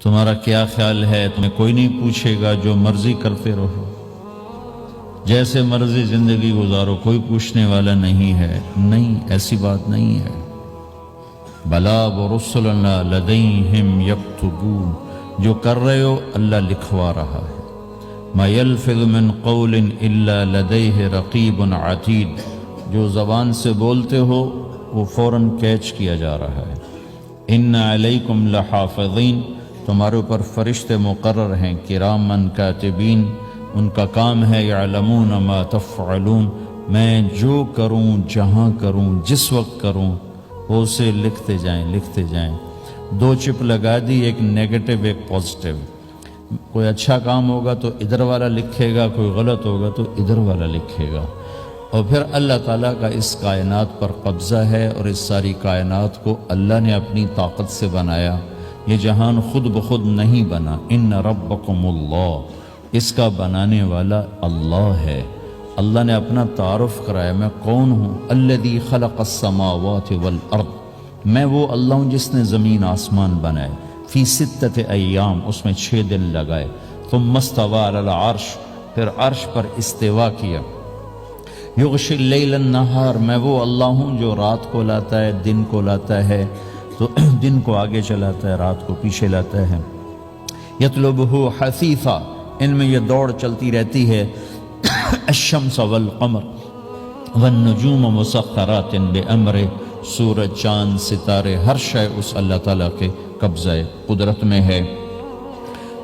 تمہارا کیا خیال ہے؟ تمہیں کوئی نہیں پوچھے گا، جو مرضی کرتے رہو، جیسے مرضی زندگی گزارو، کوئی پوچھنے والا نہیں ہے۔ نہیں، ایسی بات نہیں ہے۔ بلا ورسلنا لدیہم یکتبون، جو کر رہے ہو اللہ لکھوا رہا ہے۔ ما یلفظ من قول الا لدیہ رقیب عتید، جو زبان سے بولتے ہو وہ فوراً کیچ کیا جا رہا ہے۔ ان علیکم لحافظین، تمہارے اوپر فرشتے مقرر ہیں، کرامن کاتبین، ان کا کام ہے یعلمون ما تفعلون، میں جو کروں، جہاں کروں، جس وقت کروں، وہ اسے لکھتے جائیں۔ دو چپ لگا دی، ایک نیگیٹو ایک پازیٹیو۔ کوئی اچھا کام ہوگا تو ادھر والا لکھے گا، کوئی غلط ہوگا تو ادھر والا لکھے گا۔ اور پھر اللہ تعالیٰ کا اس کائنات پر قبضہ ہے، اور اس ساری کائنات کو اللہ نے اپنی طاقت سے بنایا۔ یہ جہان خود بخود نہیں بنا، ان ربکم اللہ، اس کا بنانے والا اللہ ہے۔ اللہ نے اپنا تعارف کرایا، میں کون ہوں؟ الذی خلق السماوات والارض، میں وہ اللہ ہوں جس نے زمین آسمان بنائے، فی ستۃ ایام، اس میں 6 دن لگائے، ثم استوی علی العرش، پھر عرش پر استوا کیا، یغشی اللیل النہار، میں وہ اللہ ہوں جو رات کو لاتا ہے، دن کو لاتا ہے، تو دن کو آگے چلاتا ہے، رات کو پیچھے لاتا ہے، یطلبہ حثیثا، ان میں یہ دوڑ چلتی رہتی ہے، الشمس والقمر والنجوم مسخرات بامرہ، سورج، چاند، ستارے، ہر شے اس اللہ تعالیٰ کے قبضہ قدرت میں ہے۔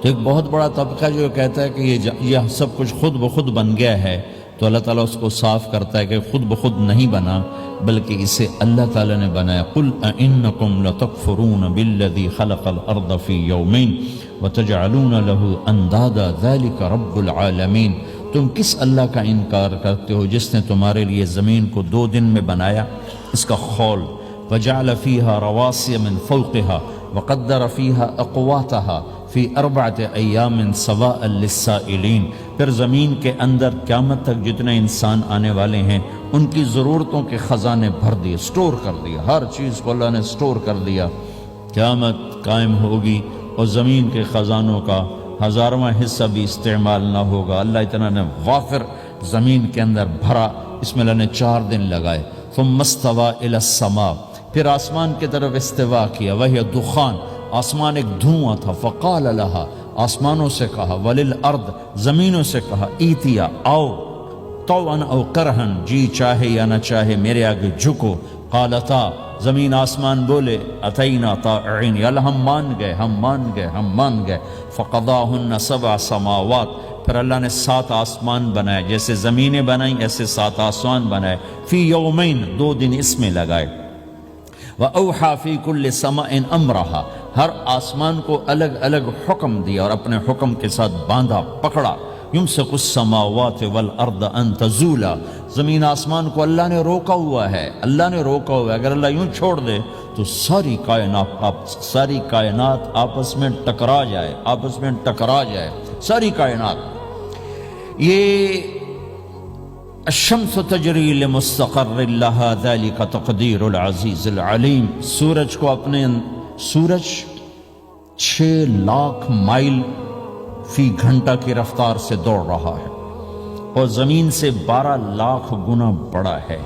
تو ایک بہت بڑا طبقہ جو کہتا ہے کہ یہ سب کچھ خود بخود بن گیا ہے، تو اللہ تعالیٰ اس کو صاف کرتا ہے کہ خود بخود نہیں بنا، بلکہ اسے اللہ تعالیٰ نے بنایا۔ قل اَإِنَّكُمْ لَتَكْفُرُونَ بِالَّذِي خَلَقَ الْأَرْضَ فِي يَوْمَيْنِ وَتَجْعَلُونَ لَهُ أَنْدَادًا ذَلِكَ رَبُّ الْعَالَمِينَ، تم کس اللہ کا انکار کرتے ہو جس نے تمہارے لیے زمین کو 2 دن میں بنایا، اس کا خول، وَجَعَلَ فِيهَا رَوَاسِيَ مِن فَوْقِهَا وَقَدَّرَ فِيهَا أَقْوَاتَهَا فی 4 ایام سواء للسائلین، پھر زمین کے اندر قیامت تک جتنے انسان آنے والے ہیں ان کی ضرورتوں کے خزانے بھر دیے، سٹور کر دیا، ہر چیز کو اللہ نے سٹور کر دیا۔ قیامت قائم ہوگی اور زمین کے خزانوں کا 1000واں حصہ بھی استعمال نہ ہوگا۔ اللہ اتنا نے وافر زمین کے اندر بھرا، اس میں اللہ نے 4 دن لگائے۔ ثم استوى الى السماء، پھر آسمان کی طرف استوا کیا، وہی دخان، آسمان ایک دھواں تھا، فقال لہا، آسمانوں سے کہا، وللارض، زمینوں سے کہا، ایتیا، آؤ، طوعا او کرہن، جی چاہے یا نہ چاہے میرے آگے جھکو، قالتا، زمین آسمان بولے، اتینا طائعین، یا اللہ ہم مان گئے، فقضاہن 7 سماوات، پھر اللہ نے 7 آسمان بنائے، جیسے زمینیں بنائیں ایسے 7 آسمان بنائے، فی یومین، 2 دن اس میں لگائے، وَأَوْحَى فِي كُلِّ سَمَاءٍ أَمْرَهَا، ہر آسمان کو الگ الگ حکم دیا اور اپنے حکم کے ساتھ باندھا، پکڑا۔ يُمْسِكُ السَّمَاوَاتِ وَالْأَرْضَ أَن تَزُولَا، زمین آسمان کو اللہ نے روکا ہوا ہے، اگر اللہ یوں چھوڑ دے تو ساری کائنات آپس میں ٹکرا جائے، ساری کائنات۔ یہ الشمس تجری لمستقر لها ذلك تقدیر العزیز العلیم، سورج 6 لاکھ مائل فی گھنٹہ کی رفتار سے دوڑ رہا ہے، اور زمین سے 12 لاکھ گنا بڑا ہے،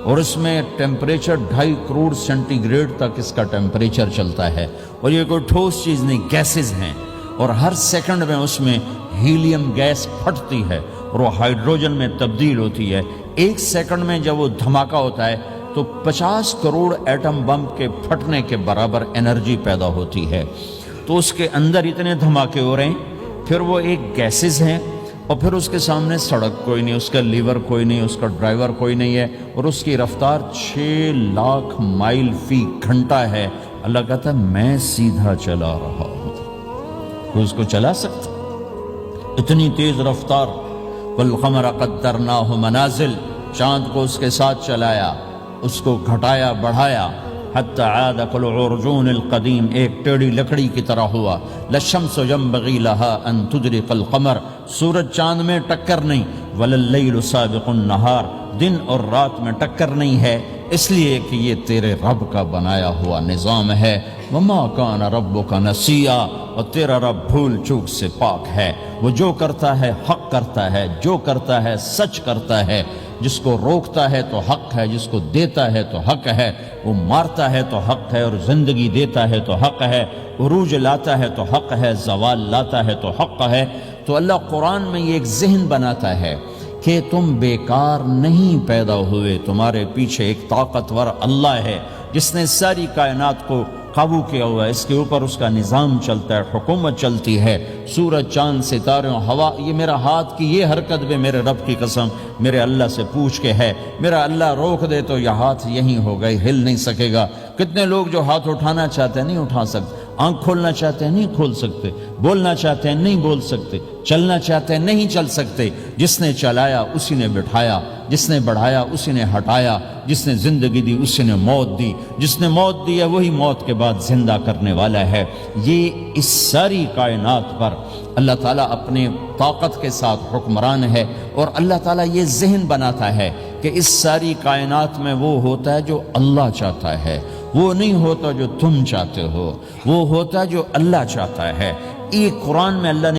اور اس میں ٹیمپریچر 2.5 کروڑ سینٹی گریڈ تک اس کا ٹیمپریچر چلتا ہے، اور یہ کوئی ٹھوس چیز نہیں، گیسز ہیں، اور ہر سیکنڈ میں اس میں ہیلیم گیس پھٹتی ہے اور وہ ہائیڈروجن میں تبدیل ہوتی ہے۔ 1 سیکنڈ میں جب وہ دھماکہ ہوتا ہے تو 50 کروڑ ایٹم بم کے پھٹنے کے برابر انرجی پیدا ہوتی ہے۔ تو اس کے اندر اتنے دھماکے ہو رہے ہیں، پھر وہ ایک گیسز ہیں، اور پھر اس کے سامنے سڑک کوئی نہیں، اس کا لیور کوئی نہیں، اس کا ڈرائیور کوئی نہیں ہے، اور اس کی رفتار 6 لاکھ مائل فی گھنٹہ ہے۔ اللہ کہتا ہے میں سیدھا چلا رہا ہوں، کوئی اس کو چلا سکتا؟ اتنی تیز رفتار۔ والقمر قدرناہ منازل، چاند کو اس کے ساتھ چلایا، اس کو گھٹایا بڑھایا، حتی عاد کالعرجون القدیم، ایک ٹیڑھی لکڑی کی طرح ہوا۔ للشمس ينبغي لها ان تدرك القمر، سورج چاند میں ٹکر نہیں، ولللیل سابق النہار، دن اور رات میں ٹکر نہیں ہے، اس لیے کہ یہ تیرے رب کا بنایا ہوا نظام ہے۔ وما کان ربک نسیا، اور تیرا رب بھول چوک سے پاک ہے۔ وہ جو کرتا ہے حق کرتا ہے، جو کرتا ہے سچ کرتا ہے، جس کو روکتا ہے تو حق ہے، جس کو دیتا ہے تو حق ہے، وہ مارتا ہے تو حق ہے، اور زندگی دیتا ہے تو حق ہے، عروج لاتا ہے تو حق ہے، زوال لاتا ہے تو حق ہے۔ تو اللہ قرآن میں یہ ایک ذہن بناتا ہے کہ تم بیکار نہیں پیدا ہوئے، تمہارے پیچھے ایک طاقتور اللہ ہے جس نے ساری کائنات کو قابو کیا ہوا ہے، اس کے اوپر اس کا نظام چلتا ہے، حکومت چلتی ہے، سورج چاند ستارے ہوا، یہ میرا ہاتھ کی یہ حرکت بھی میرے رب کی قسم میرے اللہ سے پوچھ کے ہے۔ میرا اللہ روک دے تو یہ ہاتھ یہیں ہو گئی، ہل نہیں سکے گا۔ کتنے لوگ جو ہاتھ اٹھانا چاہتے ہیں نہیں اٹھا سکتے، آنکھ کھولنا چاہتے ہیں نہیں کھول سکتے، بولنا چاہتے ہیں نہیں بول سکتے، چلنا چاہتے ہیں نہیں چل سکتے۔ جس نے چلایا اسی نے بٹھایا، جس نے بڑھایا اسی نے ہٹایا، جس نے زندگی دی اسی نے موت دی، جس نے موت دی ہے وہی موت کے بعد زندہ کرنے والا ہے۔ یہ اس ساری کائنات پر اللہ تعالیٰ اپنے طاقت کے ساتھ حکمران ہے، اور اللہ تعالیٰ یہ ذہن بناتا ہے کہ اس ساری کائنات میں وہ ہوتا ہے جو اللہ چاہتا ہے، وہ نہیں ہوتا جو تم چاہتے ہو، وہ ہوتا ہے جو اللہ چاہتا ہے۔ یہ قرآن میں اللہ نے